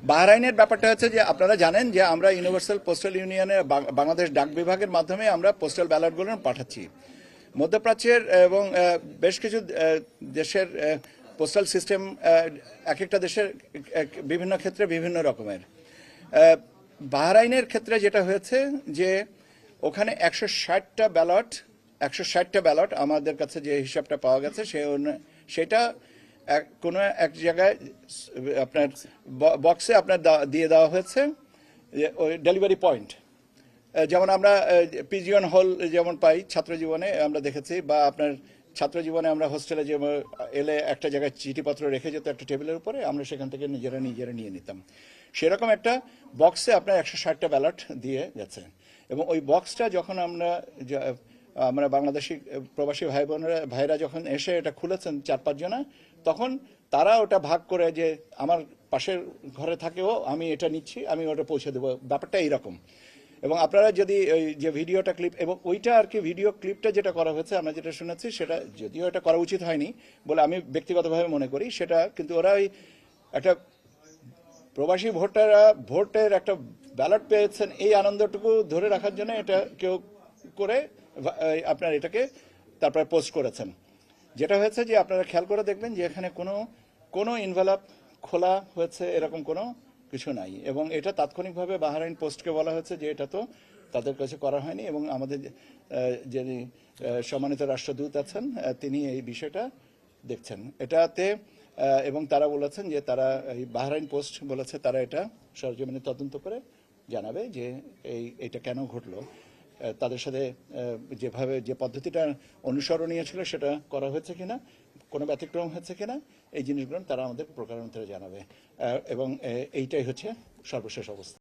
বাহরাইনের ব্যাপারটা হচ্ছে যে আপনারা জানেন যে আমরা ইউনিভার্সাল পোস্টাল ইউনিয়নের বাংলাদেশ ডাক বিভাগের মাধ্যমে আমরা পোস্টাল ব্যালটগুলো পাঠাচ্ছি। মধ্যপ্রাচ্যের এবং বেশ কিছু দেশের পোস্টাল সিস্টেম এক একটা দেশের বিভিন্ন ক্ষেত্রে বিভিন্ন রকমের। বাহরাইনের ক্ষেত্রে যেটা হয়েছে যে ওখানে 160টা ব্যালট আমাদের কাছে যে হিসাবটা পাওয়া গেছে সেটা কোনো এক জায়গায় আপনার বক্সে আপনার দিয়ে দেওয়া হয়েছে ওই ডেলিভারি পয়েন্ট, যেমন আমরা পিজিয়ন হল যেমন পাই ছাত্র জীবনে আমরা দেখেছি, বা আপনার ছাত্র জীবনে আমরা হোস্টেলে যে এলে একটা জায়গায় চিঠিপত্র রেখে যেত একটা টেবিলের উপরে, আমরা সেখান থেকে নিজেরা নিয়ে নিতাম। সেরকম একটা বক্সে আপনার 160টা ব্যালট দিয়ে গেছে। এবং ওই বক্সটা যখন আমরা বাংলাদেশি প্রবাসী ভাইরা যখন এসে এটা খুলেছেন 4-5 জনা, তখন তারা ওটা ভাগ করে যে আমার পাশের ঘরে থাকেও আমি এটা নিচ্ছি, আমি ওটা পৌঁছে দেবো, ব্যাপারটা এইরকম। এবং আপনারা যদি ওই যে ভিডিওটা ক্লিপ এবং ওইটা আর কি ভিডিও ক্লিপটা যেটা করা হয়েছে আমরা যেটা শুনেছি, সেটা যদিও এটা করা উচিত হয়নি বলে আমি ব্যক্তিগতভাবে মনে করি, সেটা কিন্তু ওরা ওই একটা প্রবাসী ভোটাররা ভোটের একটা ব্যালট পেয়েছেন এই আনন্দটুকু ধরে রাখার জন্য এটা কেউ করে আপনার এটাকে তারপরে পোস্ট করেছেন। যেটা হয়েছে যে আপনারা খেয়াল করে দেখবেন যে এখানে কোনো ইনভেলপ খোলা হয়েছে এরকম কোনো কিছু নাই। এবং এটা তাৎক্ষণিকভাবে বাহরাইন পোস্টকে বলা হয়েছে যে এটা তো তাদের কাছে করা হয়নি, এবং আমাদের যিনি সম্মানিত রাষ্ট্রদূত আছেন তিনি এই বিষয়টা দেখছেন এটাতে। এবং তারা বলেছেন যে তারা এই বাহরাইন পোস্ট বলেছে তারা এটা সরজমিনে তদন্ত করে জানাবে যে এইটা কেন ঘটলো, তাদের সাথে যেভাবে যে পদ্ধতিটা অনুসরণীয় ছিল সেটা করা হয়েছে কিনা, কোনো ব্যতিক্রম হয়েছে কিনা, এই জিনিসগুলো তারা আমাদের প্রকারান্তরে জানাবে। এবং এইটাই হচ্ছে সর্বশেষ অবস্থা।